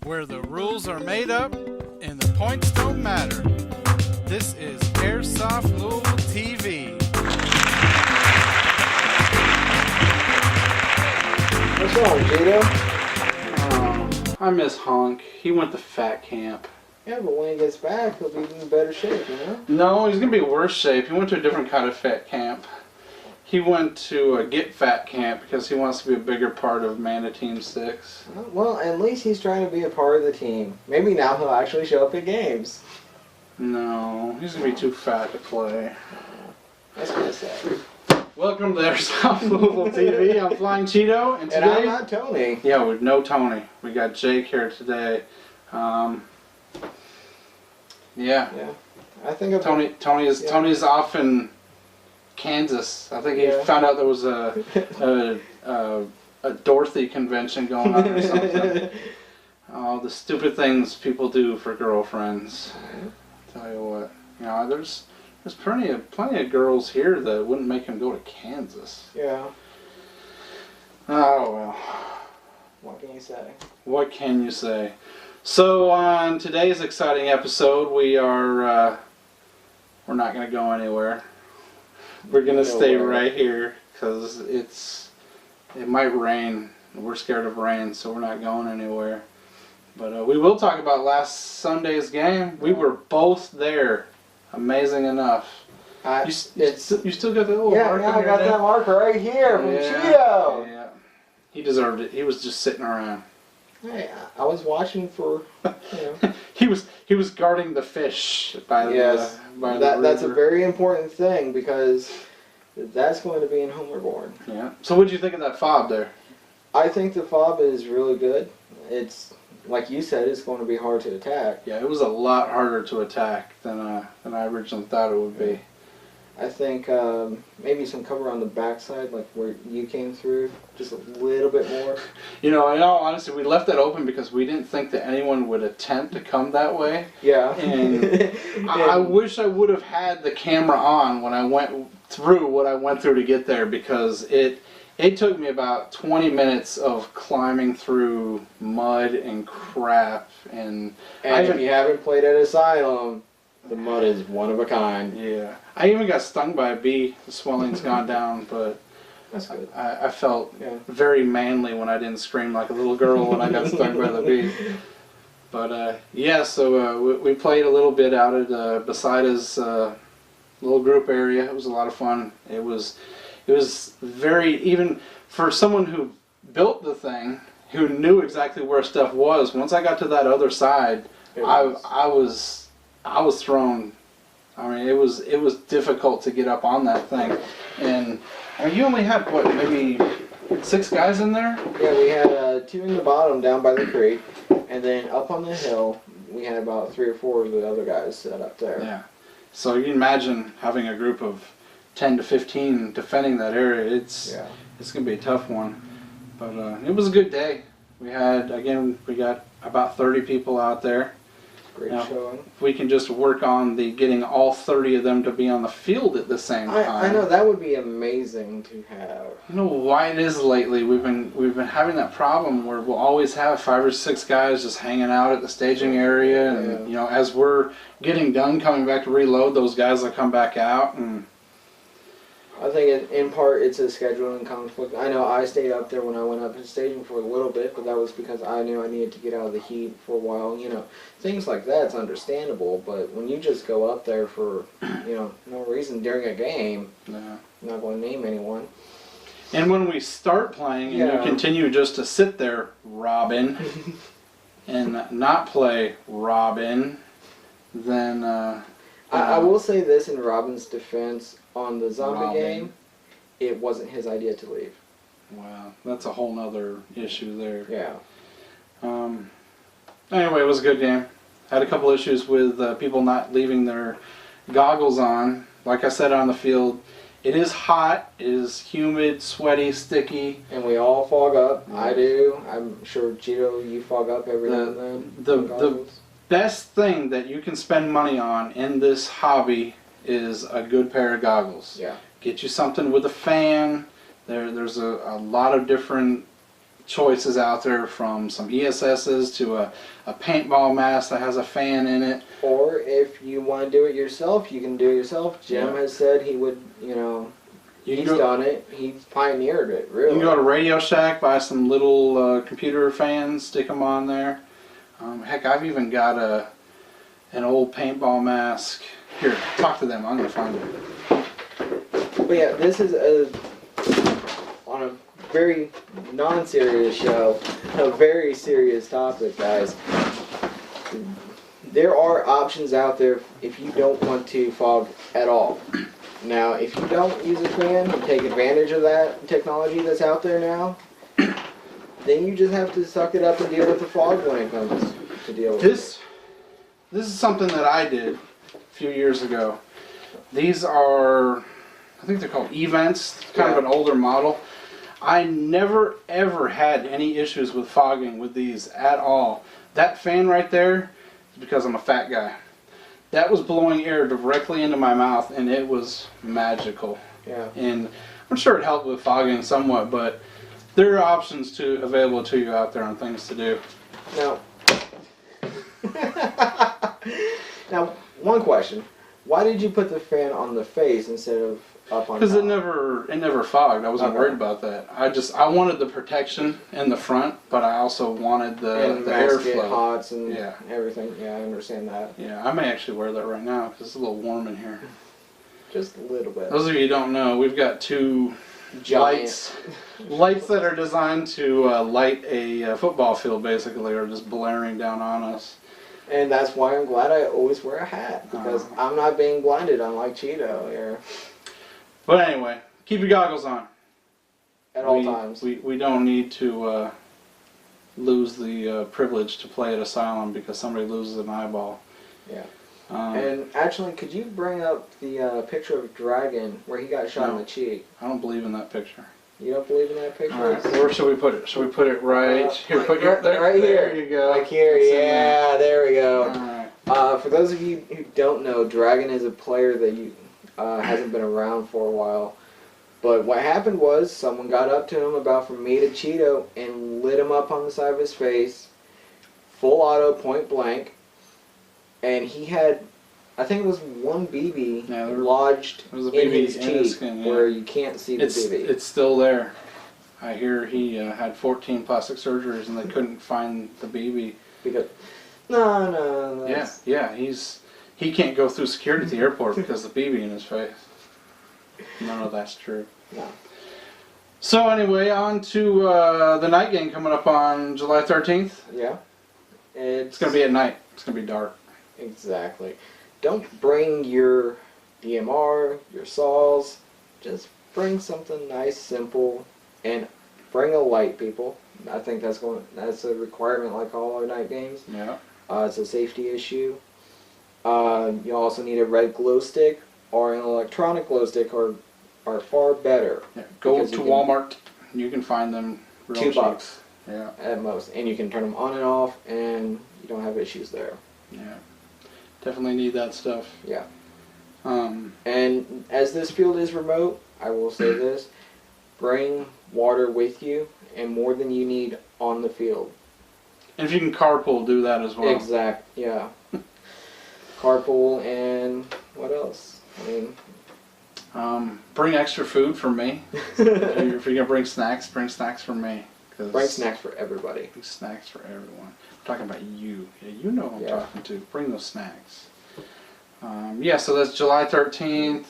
Where the rules are made up and the points don't matter. This is Airsoft Louisville TV. What's wrong, Jito? I miss Hunk. He went to fat camp. Yeah, but when he gets back, he'll be in better shape, you know? No, he's going to be worse shape. He went to a different kind of fat camp. He went to a get fat camp because he wants to be a bigger part of Mana Team 6. Well, at least he's trying to be a part of the team. Maybe now he'll actually show up at games. No, he's going to be too fat to play. That's kind of sad. Welcome to Airsoft Louisville TV. I'm Flying Cheeto, and today... And I'm not Tony. Yeah, with no Tony. We got Jake here today. Yeah. I think Tony's off in Kansas. I think he found out there was a Dorothy convention going on or something. Oh, the stupid things people do for girlfriends. Tell you what, you know, there's plenty of girls here that wouldn't make him go to Kansas. Yeah. Oh well. What can you say? What can you say? So on today's exciting episode, we're not going to go anywhere. We're going to stay right here because it might rain. We're scared of rain, so we're not going anywhere. But we will talk about last Sunday's game. We were both there. Amazing enough. You still got the little marker? Yeah, I got that marker right here from Cheeto. Yeah, he deserved it. He was just sitting around. Hey, I was watching for, you know. he was guarding the fish by the river. That's a very important thing because that's going to be in Homeward Bourne. Yeah. So what did you think of that fob there? I think the fob is really good. It's like you said, it's going to be hard to attack. Yeah, it was a lot harder to attack than I originally thought it would be. I think maybe some cover on the backside, like where you came through, just a little bit more. You know, in all honesty, we left that open because we didn't think that anyone would attempt to come that way. Yeah. And I wish I would have had the camera on when I went through what I went through to get there, because it took me about 20 minutes of climbing through mud and crap. And if you haven't played at Asylum, the mud is one of a kind. Yeah. I even got stung by a bee. The swelling's gone down, but that's good. I felt very manly when I didn't scream like a little girl when I got stung by the bee. But yeah, so we played a little bit out at Besida's little group area. It was a lot of fun. It was very, even for someone who built the thing, who knew exactly where stuff was. Once I got to that other side, I was thrown. I mean, it was difficult to get up on that thing. And I mean, you only had what, maybe 6 guys in there? Yeah, we had 2 in the bottom down by the creek, and then up on the hill we had about 3 or 4 of the other guys set up there. Yeah. So you can imagine having a group of 10 to 15 defending that area. It's going to be a tough one. But it was a good day. We got about 30 people out there. Great showing. If we can just work on getting all 30 of them to be on the field at the same time. I know, that would be amazing to have. You know why it is lately? We've been having that problem where we'll always have 5 or 6 guys just hanging out at the staging area, and you know, as we're getting done coming back to reload, those guys will come back out. And I think in part it's a scheduling conflict. I know I stayed up there when I went up and staging for a little bit, but that was because I knew I needed to get out of the heat for a while. You know, things like that's understandable, but when you just go up there for, you know, no reason during a game, I'm not going to name anyone. And when we start playing and you continue just to sit there, Robin, and not play Robin, then... I will say this in Robin's defense, on the zombie game, it wasn't his idea to leave. Wow, that's a whole nother issue there. Yeah. Anyway, it was a good game. Had a couple issues with people not leaving their goggles on. Like I said on the field, it is hot, it is humid, sweaty, sticky. And we all fog up. Yeah. I do. I'm sure, Cheeto, you fog up every now and then. The best thing that you can spend money on in this hobby is a good pair of goggles. Yeah. Get you something with a fan There's a lot of different choices out there, from some ESSs to a paintball mask that has a fan in it. Or if you want to do it yourself, you can do it yourself. Jim has said he would, he's done it. He's pioneered it, really. You can go to Radio Shack, buy some little computer fans, stick them on there. Heck, I've even got an old paintball mask. Here, talk to them. I'm going to find it. But yeah, this is on a very non-serious show, a very serious topic, guys. There are options out there if you don't want to fog at all. Now, if you don't use a fan and take advantage of that technology that's out there now, then you just have to suck it up and deal with the fog when it comes to deal with This is something that I did a few years ago. These are, I think they're called events, kind of an older model. I never ever had any issues with fogging with these at all. That fan right there is because I'm a fat guy. That was blowing air directly into my mouth, and it was magical. Yeah. And I'm sure it helped with fogging somewhat, but there are options available to you out there on things to do. Now, one question. Why did you put the fan on the face instead of up on top? Because it never fogged. I wasn't worried about that. I wanted the protection in the front, but I also wanted the airflow. Hots and everything. Yeah, I understand that. Yeah, I may actually wear that right now because it's a little warm in here. Just a little bit. Those of you who don't know, we've got two lights that are designed to light a football field, basically, or just blaring down on us. And that's why I'm glad I always wear a hat, because I'm not being blinded unlike Cheeto here. But anyway, keep your goggles on. At all times. We don't need to lose the privilege to play at Asylum because somebody loses an eyeball. Yeah. And actually, could you bring up the picture of Dragon where he got shot in the cheek? I don't believe in that picture. You don't believe in that picture? All right, where should we put it? Should we put it right here? Put your right here. There you go. Like here, yeah, there we go. All right. For those of you who don't know, Dragon is a player that hasn't been around for a while. But what happened was someone got up to him about from me to Cheeto and lit him up on the side of his face, full auto, point blank, and he had, I think it was one BB lodged in his cheek where you can't see the BB. It's still there. I hear he had 14 plastic surgeries and they couldn't find the BB. Because no. Yeah. He can't go through security at the airport because of the BB in his face. None of that's true. No. So anyway, on to the night game coming up on July 13th. Yeah. It's going to be at night. It's going to be dark. Exactly. Don't bring your DMR, your saws. Just bring something nice, simple, and bring a light, people. I think that's a requirement like all our night games. Yeah. It's a safety issue. You also need a red glow stick or an electronic glow stick are far better. Yeah. Go to Walmart. You can find them real cheap. $2. Yeah. At most. And you can turn them on and off and you don't have issues there. Yeah. Definitely need that stuff. Yeah. And as this field is remote, I will say this, bring water with you and more than you need on the field. And if you can carpool, do that as well. Yeah. Carpool and what else? I mean, bring extra food for me. If you're going to bring snacks for me. Bring snacks for everybody. Bring snacks for everyone. I'm talking about you. Yeah, you know who I'm talking to. Bring those snacks. So that's July 13th.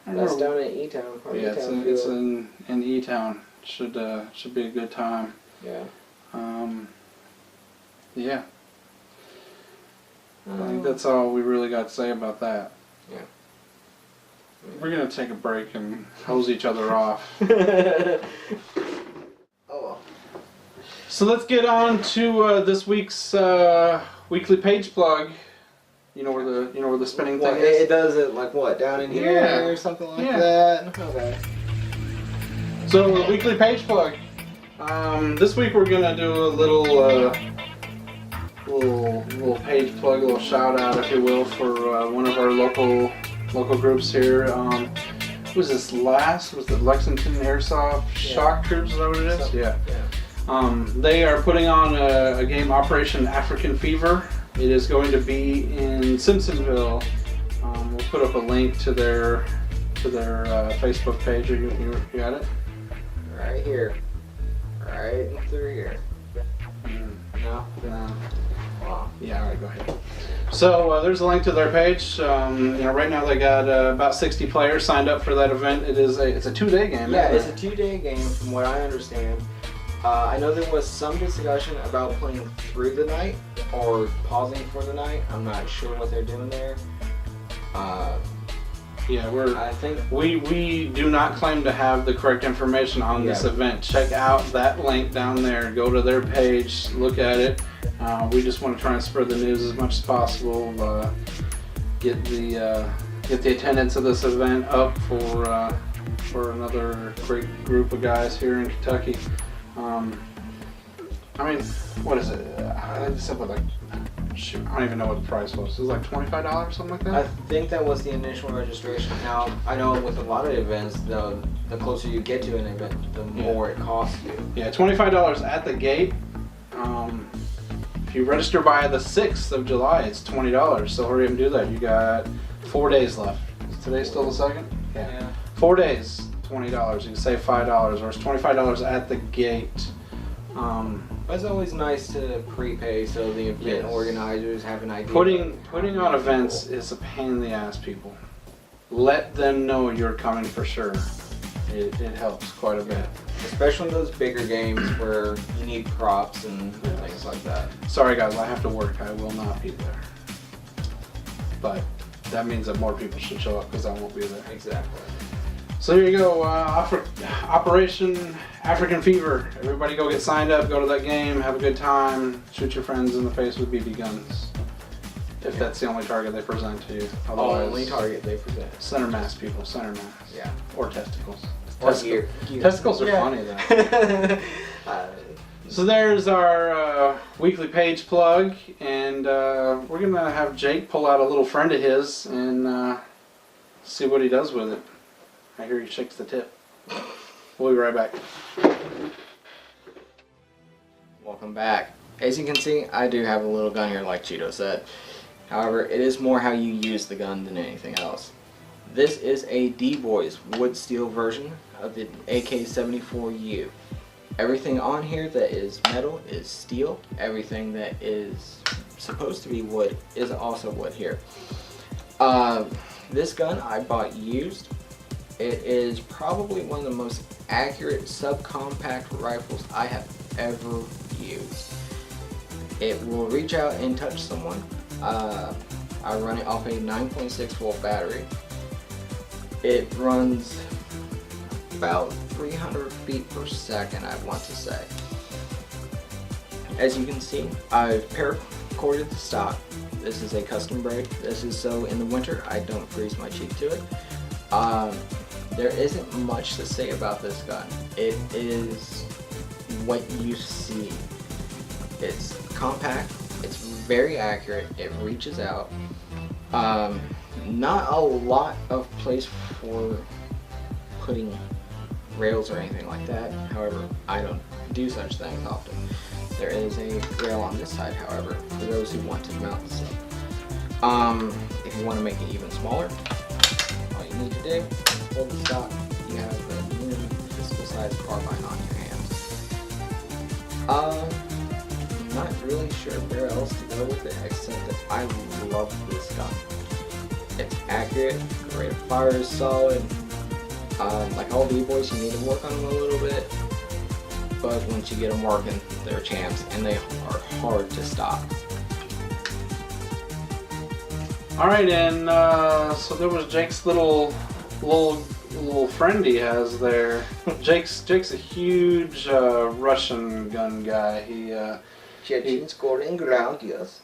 That's down in E-Town. Yeah, it's in E-Town. Should be a good time. Yeah. Yeah. I think that's all we really got to say about that. Yeah. We're going to take a break and hose each other off. So let's get on to this week's weekly page plug. You know where the spinning thing is? It does it like what, down in here or something like that? Okay. So the weekly page plug. This week we're gonna do a little page plug, a little shout out, if you will, for one of our local groups here. was this L.A.S.T? Was it Lexington Airsoft Shock Troops? Is that what it is? So, Yeah. yeah. They are putting on a game, Operation African Fever. It is going to be in Simpsonville. We'll put up a link to their Facebook page. You got it? Right here. Right through here. No? No. Wow. Yeah, all right, go ahead. So there's a link to their page. Right now they got about 60 players signed up for that event. It's a 2-day game. Yeah, it's a 2-day game from what I understand. I know there was some discussion about playing through the night or pausing for the night. I'm not sure what they're doing there. I think we do not claim to have the correct information on this event. Check out that link down there. Go to their page, look at it. We just want to try and spread the news as much as possible. Get the attendance of this event up for another great group of guys here in Kentucky. What is it? I just said shoot, I don't even know what the price was. It was like $25, something like that? I think that was the initial registration. Now, I know with a lot of events, the closer you get to an event, the more it costs you. Yeah, $25 at the gate. If you register by the 6th of July, it's $20. So hurry up and do that. You got 4 days left. Is today still the 2nd? Yeah. 4 days, $20. You can save $5, or it's $25 at the gate. It's always nice to prepay so the event organizers have an idea. Putting on events is a pain in the ass, people. Let them know you're coming for sure. It helps quite a bit. Especially those bigger games where you need props and things like that. Sorry guys, I have to work. I will not be there. But that means that more people should show up because I won't be there. Exactly. So here you go, Operation African Fever. Everybody go get signed up, go to that game, have a good time, shoot your friends in the face with BB guns. If that's the only target they present to you. Otherwise, only target they present. Center mass, people, center mass. Yeah. Or testicles. Or gear. Testicles are funny though. So there's our weekly page plug, and we're going to have Jake pull out a little friend of his and see what he does with it. I hear he shakes the tip. We'll be right back. Welcome back. As you can see, I do have a little gun here like Cheeto said. However, it is more how you use the gun than anything else. This is a D-Boys wood steel version of the AK-74U. Everything on here that is metal is steel. Everything that is supposed to be wood is also wood here. This gun I bought used. It is probably one of the most accurate subcompact rifles I have ever used. It will reach out and touch someone. I run it off a 9.6 volt battery. It runs about 300 feet per second, I want to say. As you can see, I've paracorded the stock. This is a custom braid. This is so in the winter I don't freeze my cheek to it. There isn't much to say about this gun. It is what you see. It's compact, it's very accurate, it reaches out. Not a lot of place for putting rails or anything like that. However, I don't do such things often. There is a rail on this side, however, for those who want to mount this up. If you want to make it even smaller, all you need to do, hold the stock, you have a new physical size carbine on your hands. I'm not really sure where else to go with it except that I love this gun. It's accurate, the rate of fire is solid. Like all D-Boys, you need to work on them a little bit, but once you get them working, they're champs and they are hard to stop. Alright, and so there was Jake's little friend he has there. Jake's a huge Russian gun guy. Chechenskorin ground, yes.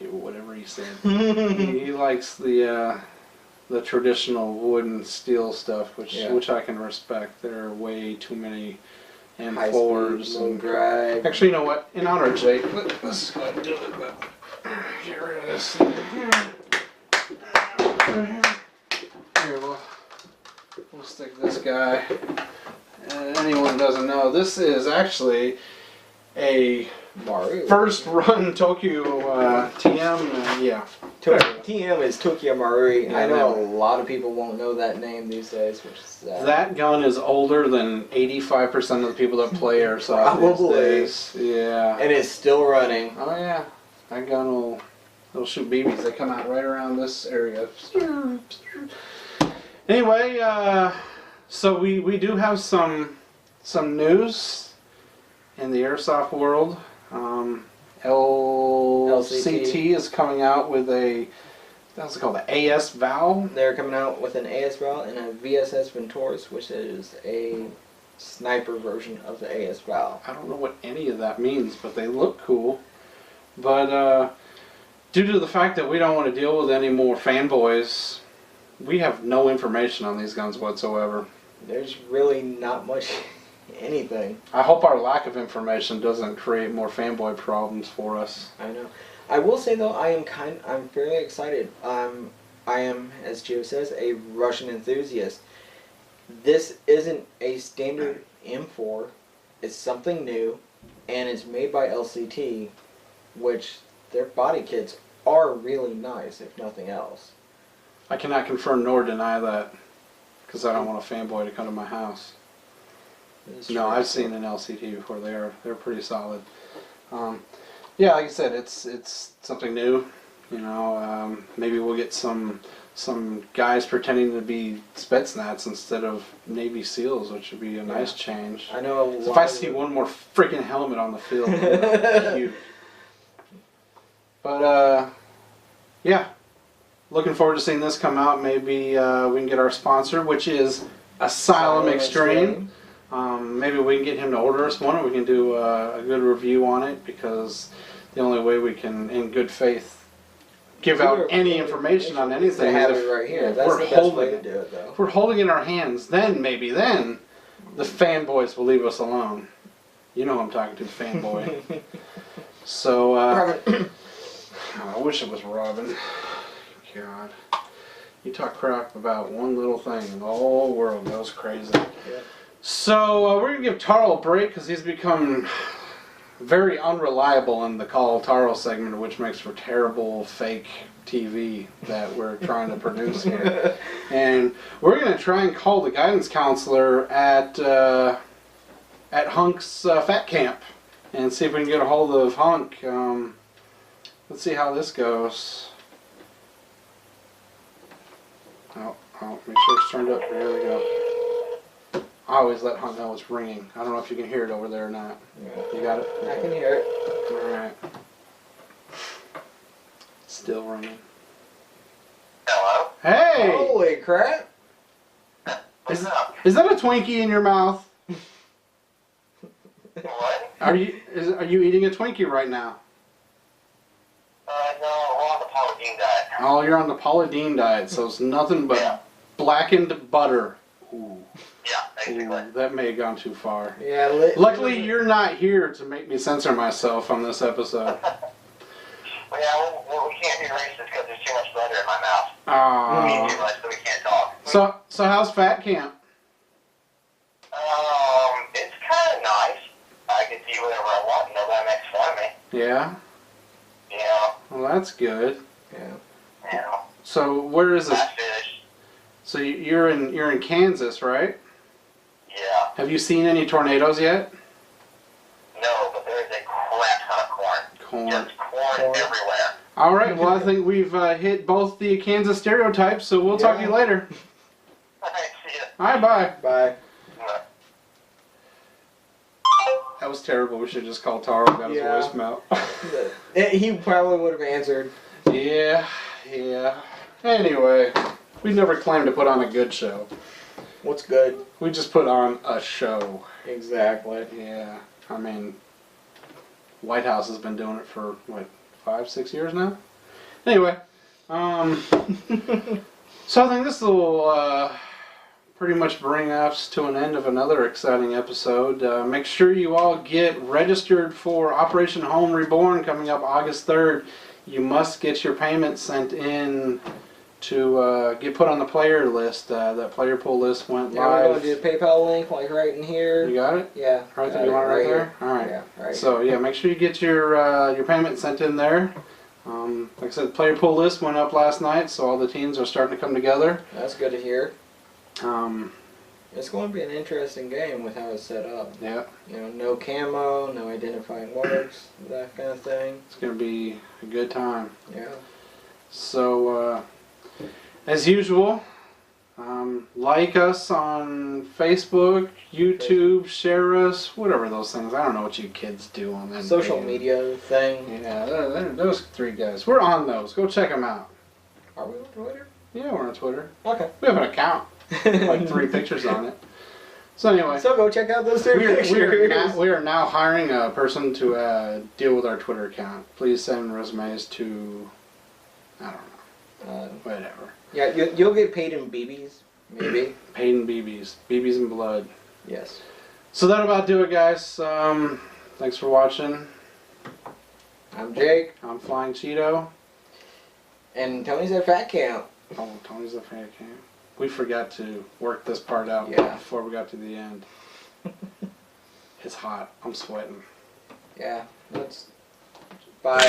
Whatever he said. he likes the traditional wood and steel stuff, which I can respect. There are way too many M4s and drive. Actually, you know what? In honor of Jake, let's go ahead and do it. But get rid of this thing here. Here, we'll stick this guy. And anyone who doesn't know, this is actually a Maru. first run Tokyo TM. Yeah. TM is Tokyo Marui. Yeah, I know that a lot of people won't know that name these days, which is sad. That gun is older than 85% of the people that play Airsoft Probably. these days. Yeah. And it's still running. Oh yeah. That gun will shoot BBs. They come out right around this area. Anyway, so we do have some news in the Airsoft world. LCT is coming out with what's it called, the AS Val. They're coming out with an AS Val and a VSS Ventoris, which is a sniper version of the AS Val. I don't know what any of that means, but they look cool. But due to the fact that we don't want to deal with any more fanboys, we have no information on these guns whatsoever. There's really not much anything. I hope our lack of information doesn't create more fanboy problems for us. I know. I will say though, I'm fairly excited. I am, as Gio says, a Russian enthusiast. This isn't a standard M4. It's something new, and it's made by LCT, which their body kits are really nice, if nothing else. I cannot confirm nor deny that, because I don't want a fanboy to come to my house. No, I've seen an LCT before. They're pretty solid. Yeah, like I said, it's something new. You know, maybe we'll get some guys pretending to be Spetsnaz instead of Navy SEALs, which would be a nice change. I know. So if I see one more freaking helmet on the field, that'd be huge. But yeah, looking forward to seeing this come out. Maybe we can get our sponsor, which is Asylum Extreme. Maybe we can get him to order us one, and we can do a good review on it, because the only way we can, in good faith, give out any information on anything have is it right here. if That's we're the best holding way to it. do it, though. If we're holding it in our hands, then maybe the fanboys will leave us alone. You know I'm talking to, the fanboy. So, I wish it was Robin. God. You talk crap about one little thing and the whole world goes crazy. Yeah. So we're going to give Taro a break, because he's become very unreliable in the Call Taro segment, which makes for terrible fake TV that we're trying to produce here. And we're going to try and call the guidance counselor at Hunk's Fat Camp and see if we can get a hold of Hunk. Let's see how this goes. Oh, make sure it's turned up. There we go. I always let Hunk know it's ringing. I don't know if you can hear it over there or not. Yeah. You got it? I can hear it. Alright. Still ringing. Hello? Hey! Holy crap! What's up? Is that a Twinkie in your mouth? What? Are you eating a Twinkie right now? No, we're on the Pauline diet. Oh, you're on the Paula Deen diet, so it's nothing but Yeah. blackened butter. Ooh. Yeah, basically. Ooh, that may have gone too far. Yeah. Luckily, you're not here to make me censor myself on this episode. Well, yeah, we can't be racist because there's too much butter in my mouth. We eat too Oh. much, so we can't talk. So how's Fat Camp? It's kind of nice. I can do whatever I want and nobody makes fun of me. Yeah? Yeah, Well, that's good. Yeah. yeah. So where is this? I fish. So you're in Kansas, right? Yeah. Have you seen any tornadoes yet? No, but there is a crap ton of corn. Corn. Just corn everywhere. All right. Well, I think we've hit both the Kansas stereotypes, so we'll talk to you later. Alright, see ya. All right, bye. Bye. That was terrible. We should just call Taro and got his Yeah. voicemail. He probably would have answered. Yeah. Anyway, we never claimed to put on a good show. What's good? We just put on a show. Exactly. Yeah. I mean, White House has been doing it for, what, 5-6 years now? Anyway, so I think this will pretty much bring us to an end of another exciting episode. Make sure you all get registered for Operation Home Reborn coming up August 3rd. You must get your payment sent in to get put on the player list. That player pool list went Yeah, we're live. going to do the PayPal link like right in here. You got it? Yeah. Right there. You want it right there? All right. Yeah, right. So yeah, make sure you get your payment sent in there. Like I said, the player pool list went up last night, so all the teams are starting to come together. That's good to hear. Um, It's going to be an interesting game with how it's set up. yeah, You know, no camo, no identifying marks, that kind of thing. it's gonna be a good time. Yeah. So as usual, like us on Facebook, YouTube, share us, whatever those things. I don't know what you kids do on that. Social media thing. Yeah, those three guys. We're on those. Go check them out. Are we on Twitter? Yeah, we're on Twitter. Okay. We have an account. Like 3 pictures on it. So anyway, So go check out those 3 pictures. we are now hiring a person to deal with our Twitter account. Please send resumes to, I don't know, whatever. Yeah, you'll get paid in BBs, maybe. Paid in BBs. BBs and blood. Yes. So that'll about do it, guys. Thanks for watching. I'm Jake, I'm Flying Cheeto. and Tony's at Fat Camp. Oh, Tony's the fan cam. We forgot to work this part out before we got to the end. It's hot. I'm sweating. Yeah, that's... Bye.